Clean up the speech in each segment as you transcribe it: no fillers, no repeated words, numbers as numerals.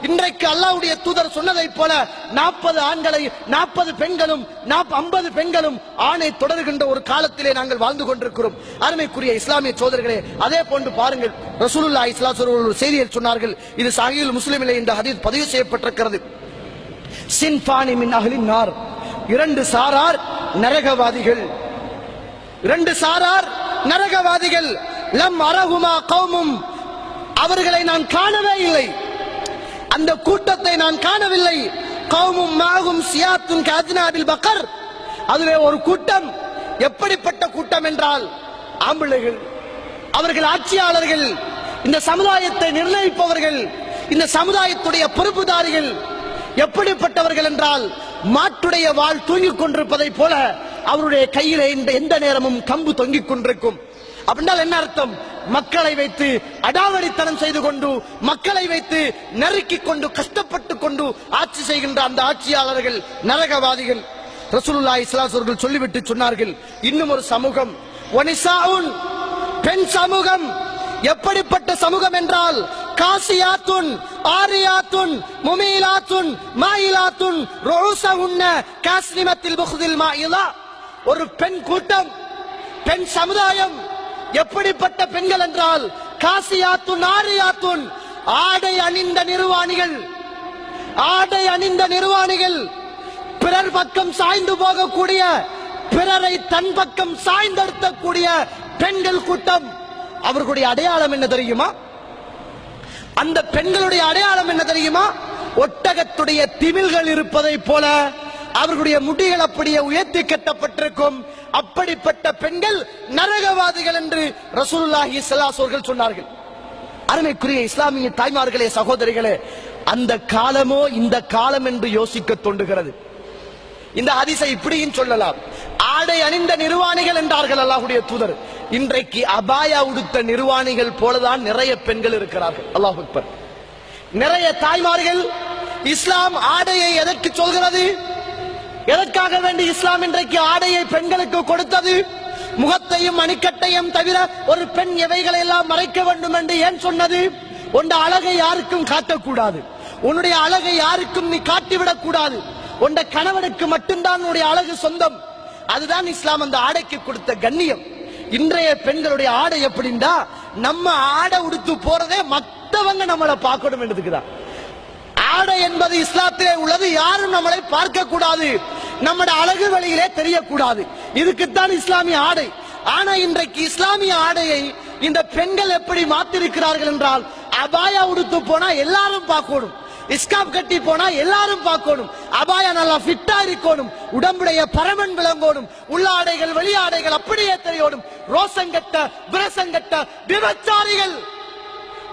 இன்றைக்கு அல்லாஹ்வுடைய தூதர் சொன்னதை போல 40 ஆண்களை 40 பெண்களும் 50 பெண்களும் ஆணை தொடர்கின்ற ஒரு காலத்திலே நாங்கள் வாழ்ந்து கொண்டிருக்கிறோம். அருமைக்குரிய இஸ்லாமிய சோதர்களே, அதே போன்று பாருங்கள், ரசூலுல்லாஹி ஸல்லல்லாஹு அலைஹி வஸல்லம் ஒரு செய்தியை சொன்னார்கள். இது சஹீஹுல் முஸ்லிமிலே இந்த ஹதீஸ் பதிவு செய்யப்பட்டிருக்கிறது. சின்ஃபானி மின் அஹ்லின் நார், 2 சாரார் நரகவாதிகள், 2 சாரார் நரகவாதிகள். லம் அரஹுமா கௌமும், அவர்களை நான் காணவே இல்லை, அந்த கூட்டத்தை நான் காணவில்லை. கௌமும் மாகும் சியாத்துன் கஅஜ்னாபில் பக்கர், அதுவே ஒரு கூட்டம். எப்படிப்பட்ட கூட்டம் என்றால் ஆம்பளைகள், அவர்கள் ஆட்சியாளர்கள், இந்த சமுதாயத்தை நிர்ணயிப்பவர்கள், இந்த சமுதாயத்துடைய பொறுப்புதாரிகள். எப்படிப்பட்டவர்கள் என்றால் மாட்டுடைய வாள் தூங்கிக் கொண்டிருப்பதை போல அவருடைய கையிலே எந்த நேரமும் கம்பு தொங்கிக் கொண்டிருக்கும். அப்படின்னால் என்ன அர்த்தம்? மக்களை வைத்து அடாவடித்தனம் செய்து கொண்டு, மக்களை வைத்து நெருக்கிக் கொண்டு, கஷ்டப்பட்டு கொண்டு ஆட்சி செய்கின்ற அந்த ஆட்சியாளர்கள் நரகவாதிகள். ரசூலுல்லாஹி ஸல்லல்லாஹு அலைஹி வஸல்லம் சொல்லிவிட்டு சொன்னார்கள், இன்னும் ஒரு சமூகம், வனிசாஉன், பெண் சமூகம். எப்படிப்பட்ட சமூகம் என்றால் காசியாத்துன் ஆரியாத்துன் முமீலாத்துன் மாயிலாத்துன் ரூஸஹுன்ன காஸ்னிமத்தில் புக்தில் மாயிலா. ஒரு பெண் கூட்டம், பெண் சமுதாயம். எப்படிப்பட்ட பெண்கள் என்றால் காசியாத்துன் ஆரியாத்துன், ஆடை அணிந்த நிர்வாணிகள், ஆடை அணிந்த நிர்வாணிகள். பிறர் பக்கம் சாய்ந்து போகக்கூடிய, பிறரை தன் பக்கம் சாய்ந்தெடுக்கக்கூடிய பெண்கள் கூட்டம். அவர்களுடைய அடையாளம் என்ன தெரியுமா? அந்த பெண்களுடைய அடையாளம் என்ன தெரியுமா? ஒட்டகத்துடைய திமில்கள் இருப்பதை போல அவர்களுடைய முடிகள் அப்படியே உயர்த்தி கட்டப்பட்டிருக்கும். அப்படிப்பட்ட பெண்கள் நரகவாதிகள் என்று ரசூலுல்லாஹி ஸல்லல்லாஹு அலைஹி வஸல்லம் சொன்னார்கள். அருமைக்குரிய இஸ்லாமிய தாய்மார்களே, சகோதரிகளே, அந்த காலமோ இந்த காலம் என்று யோசிக்க தோன்றுகிறது. இந்த ஹதீஸை இப்படியும் சொல்லலாம். ஆடை அணிந்த நிர்வாணிகள் என்றார்கள் அல்லாஹ்வுடைய தூதர். இன்றைக்கு அபாயா உடுத்த நிர்வாணிகள் போலதான் நிறைய பெண்கள் இருக்கிறார்கள். அல்லாஹ் அக்பர். நிறைய தாய்மார்கள், இஸ்லாம் ஆடையை எதற்கு சொல்கிறது? எதற்காக வேண்டி இஸ்லாம் இன்றைக்கு ஆடையை பெண்களுக்கு கொடுத்தது? முகத்தையும் மணிக்கட்டையும் தவிர ஒரு பெண் எவைகளை எல்லாம் மறைக்க வேண்டும் என்று ஏன் சொன்னது? உன் அழகை யாருக்கும் காட்டக்கூடாது, உன்னுடைய அழகை யாருக்கும் நீ காட்டிவிடக் கூடாது. உன் கணவனுக்கு மட்டும்தான் உன்னுடைய அழகு சொந்தம். அதுதான் இஸ்லாம் அந்த ஆடைக்கு கொடுத்த கண்ணியம். இன்றைய பெண்களுடைய ஆடை எப்படின்னா, நம்ம ஆடை உடுத்து போறதே மற்றவங்க நம்மளை பார்க்கணும் என்றதுக்குதான். ஆடை என்பது இஸ்லாத்திலே உள்ளது. யாரும் நம்மளை பார்க்க கூடாது, நம்முடைய அழகு வழியிலே தெரியக்கூடாது. இதுக்குத்தான் இஸ்லாமிய ஆடை. ஆனா இன்றைக்கு இஸ்லாமிய ஆடையை இந்த பெண்கள் எப்படி மாத்திருக்கிறார்கள் என்றால், அபாயா உடுத்து போனா எல்லாரும் பார்க்கணும், இஸ்காப் கட்டி போனா எல்லாரும் பார்க்கணும், அபாயா நல்லா ஃபிட்டா இருக்கணும், உடம்புடைய பரமன் விளங்கணும், உள்ளாடைகள் வெளியாடைகள் அப்படியே தெரியணும். ரோசங்கட்ட பிரசங்கட்ட விபச்சாரிகள்,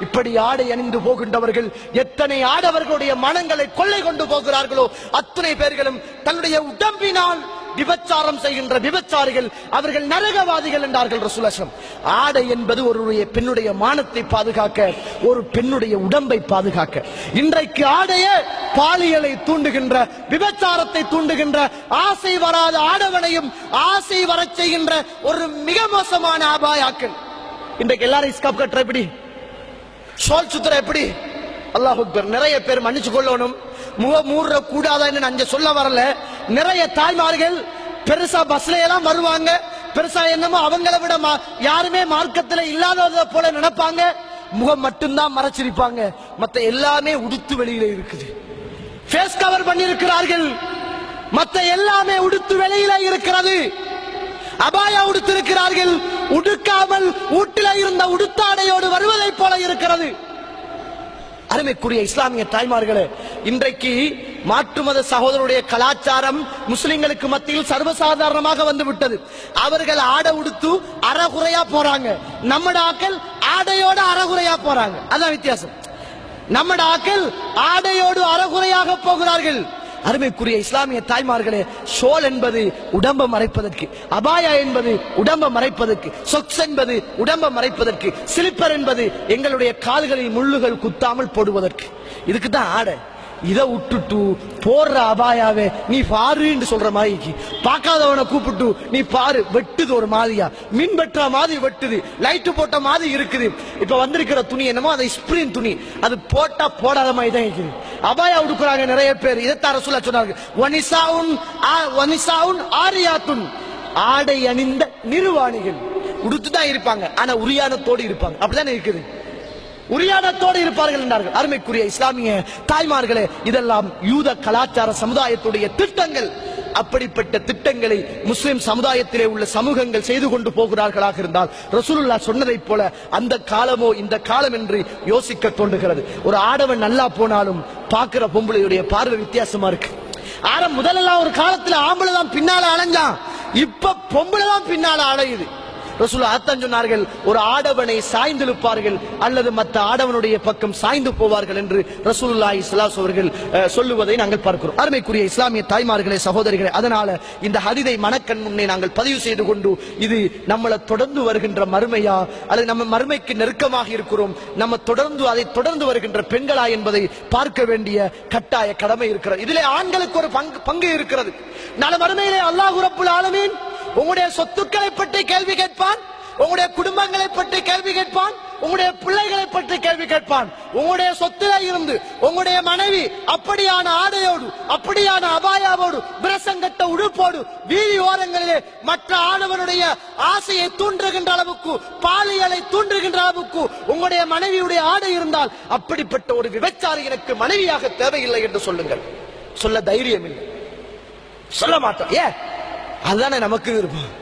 இப்படி ஆடை அணிந்து போகின்றவர்கள் எத்தனை ஆடவர்களுடைய மனங்களை கொள்ளை கொண்டு போகிறார்களோ அத்தனை பேர்களும் தன்னுடைய உடம்பினால் விபச்சாரம் செய்கின்ற விபச்சாரிகள், அவர்கள் நரகவாதிகள் என்றார்கள் ரசூலுல்லாஹி. ஆடை என்பது ஒரு பெண்ணுடைய மானத்தை பாதுகாக்க, ஒரு பெண்ணுடைய உடம்பை பாதுகாக்க. இன்றைக்கு ஆடையே பாலியலை தூண்டுகின்ற, விபச்சாரத்தை தூண்டுகின்ற, ஆசை வராத ஆடவனையும் ஆசை வரச் செய்கின்ற ஒரு மிக மோசமான ஆபாயாக்கள். இன்றைக்கு எல்லாரும் இஸ்காப் கட்டுற எப்படி, ஷோல் சுத்துற எப்படி? அல்லாஹ் அக்பர். நிறைய பேர் மன்னிச்சு கொள்ளணும், முக மூடுற கூடாதுன்னு நான் சொல்ல வரல. நிறைய தாய்மார்கள் பெருசா பஸ்ல எல்லாம் வருவாங்க, பெருசா என்னமோ அவங்களை விட யாருமே மார்க்கத்துல இல்லாதத போல நினைப்பாங்க. முகம் மட்டும்தான் மறைச்சிருப்பாங்க, மத்த எல்லாமே உடுத்து வெளியில இருக்குது. ஃபேஸ் கவர் பண்ணி இருக்கிறார்கள், மத்த எல்லாமே உடுத்து வெளியில இருக்கிறது. அபாயா உடுத்திருக்கிறார்கள், உடுக்காமல் வீட்டில இருந்த உடுத்தாடையோடு வருவதை போல இருக்கிறது. அருமைக்குரிய இஸ்லாமிய தாய்மார்களே, இன்றைக்கு மாற்று மத சகோதரருடைய கலாச்சாரம் முஸ்லிம்களுக்கு மத்தியில் சர்வசாதாரணமாக வந்துவிட்டது. அவர்கள் ஆடை உடுத்து அறகுறையா போறாங்க, நம்மட ஆக்கள் ஆடையோடு அறகுறையா போறாங்க. அதான் வித்தியாசம். நம்மட ஆக்கள் ஆடையோடு அறகுறையாக போகிறார்கள். அருமைக்குரிய இஸ்லாமிய தாய்மார்களே, ஷோல் என்பது உடம்பை மறைப்பதற்கு, அபாயா என்பது உடம்பை மறைப்பதற்கு, சொக்ஸ் என்பது உடம்பை மறைப்பதற்கு, ஸ்லிப்பர் என்பது எங்களுடைய கால்களில் முள்ளுகள் குத்தாமல் போடுவதற்கு. இதுக்கு தான் ஆடை. இதை விட்டுட்டு போடுற அபாயாவே நீ பாருன்னு சொல்ற மாதிரி பார்க்காதவனை கூப்பிட்டு நீ பாரு, வெட்டுது ஒரு மாதிரியா, மின் வெட்டுற மாதிரி வெட்டுது, லைட்டு போட்ட மாதிரி இருக்குது. இப்ப வந்திருக்கிற துணி என்னமோ அதை ஸ்பிரின் துணி, அது போட்டா போடாத மாதிரி தான் இருக்குது. அபாயா உடுக்குறாங்க நிறைய பேர். இதைத்தான் ரசூலா சொன்னாங்க, வனிசாவுன் ஆரியாத்துன், ஆடை அணிந்த நிர்வாணிகள் உடுத்துதான் இருப்பாங்க, ஆனா உரியானத்தோடு இருப்பாங்க. அப்படித்தானே இருக்குது, உரியானத்தோடு இருப்பார்கள் என்றார்கள். அருமைக்குரிய இஸ்லாமிய தாய்மார்களே, இதெல்லாம் யூத கலாச்சார சமுதாயத்துடைய திட்டங்கள். அப்படிப்பட்ட திட்டங்களை முஸ்லிம் சமுதாயத்திலே உள்ள சமூகங்கள் செய்து கொண்டு போகிறார்களாக இருந்தால் ரசூலுல்லாஹ் சொன்னதைப் போல அந்த காலமோ இந்த காலம் என்று யோசிக்க தோன்றுகிறது. ஒரு ஆடவன் நல்லா போனாலும் பார்க்கிற பொம்பளையுடைய பார்வை வித்தியாசமா இருக்கு. முதலெல்லாம் ஒரு காலத்துல ஆம்பளை தான் பின்னால அலைஞ்சான், இப்ப பொம்பளை தான் பின்னால அலையுது. ரசூலுல்லாஹ் அதான் சொன்னார்கள், ஒரு ஆடவனை சாய்ந்திருப்பார்கள் அல்லது மற்ற ஆடவனுடைய பக்கம் சாய்ந்து போவார்கள் என்று ரசூலுல்லாஹி ஸல்லல்லாஹு அலைஹி அவர்கள் சொல்லுவதை நாங்கள் பார்க்கிறோம். அருமைக்குரிய இஸ்லாமிய தாய்மார்களே, சகோதரிகளே, அதனால இந்த ஹதீஸை மனக்கண் முன்னே நாங்கள் பதிவு செய்து கொண்டு, இது நம்மளை தொடர்ந்து வருகின்ற மறுமையா அல்லது நம்ம மறுமைக்கு நெருக்கமாக இருக்கிறோம், நம்ம அதை தொடர்ந்து வருகின்ற பெண்களா என்பதை பார்க்க வேண்டிய கட்டாய கடமை இருக்கிறது. இதிலே ஆண்களுக்கு ஒரு பங்கு இருக்கிறது. நாளை மறுமையிலே அல்லாஹ் ரப்புல் ஆலமீன் உங்களுடைய சொத்துக்களை பற்றி கேள்வி கேட்பான், உங்களுடைய குடும்பங்களை பற்றி கேள்வி கேட்பான், உங்களுடைய பிள்ளைகளை பற்றி கேள்வி கேட்பான். உங்களுடைய சொத்துல இருந்து உங்களுடைய மனைவி அப்படியான ஆடையோடு, அப்படியான அபாயாவோடு, பிரசங்கட்ட உடுப்போடு வீதி ஓரங்களிலே மற்ற ஆடவனுடைய ஆசையை தூண்டுகின்ற அளவுக்கு, பாலியலை தூண்டுகின்ற அளவுக்கு உங்களுடைய மனைவியுடைய ஆடை இருந்தால், அப்படிப்பட்ட ஒரு விபச்சாரி எனக்கு மனைவியாக தேவையில்லை என்று சொல்லுங்கள். சொல்ல தைரியம் இல்லை, சொல்ல மாட்டோம். ஏன்? அதுதானே நமக்கு விருப்பம்.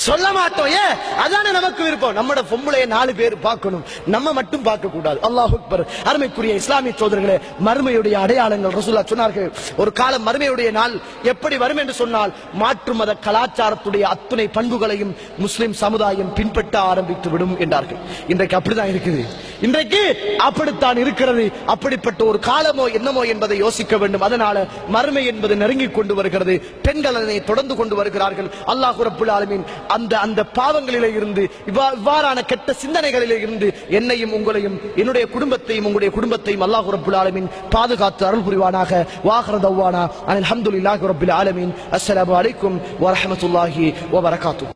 சொல்ல மாட்டோம். ஏன்? அதானே நமக்கு விருப்பம். நம்மட பொம்பளைய 4 பேர் பார்க்கணும், நம்ம மட்டும் பார்க்க கூடாது. அல்லாஹ் அக்பர். அருமைக்குரிய இஸ்லாமிய சோதரர்களே, மறுமையுடைய அடையாளங்கள் ரசூலுல்லாஹ் சொன்னார்கள். ஒரு காலம் மறுமையுடைய நாள் எப்படி வரும் என்று சொன்னால், மாற்று மத கலாச்சாரத்துடைய அத்துணை பண்புகளையும் முஸ்லிம் சமுதாயம் பின்பற்ற ஆரம்பித்து விடும் என்றார்கள். இன்றைக்கு அப்படிதான் இருக்குது, இன்றைக்கு அப்படித்தான் இருக்கிறது. அப்படிப்பட்ட ஒரு காலமோ என்னமோ என்பதை யோசிக்க வேண்டும். அதனால மறுமை என்பது நெருங்கி கொண்டு வருகிறது. பெண்கள் அதனை தொடர்ந்து கொண்டு வருகிறார்கள். அல்லாஹ் ரப்புல் ஆலமீன் அந்த பாவங்களிலே இருந்து, இவ்வாறான கெட்ட சிந்தனைகளிலே இருந்து என்னையும் உங்களையும், என்னுடைய குடும்பத்தையும் உங்களுடைய குடும்பத்தையும் அல்லாஹ் ரப்புல் ஆலமீன் பாதுகாத்து அருள் புரிவானாக. வாஹிரு தஅவானா அல்ஹம்துலில்லாஹி ரப்பில் ஆலமீன். அஸ்ஸலாமு அலைக்கும் வ ரஹ்மத்துல்லாஹி வ பரகாத்துஹு.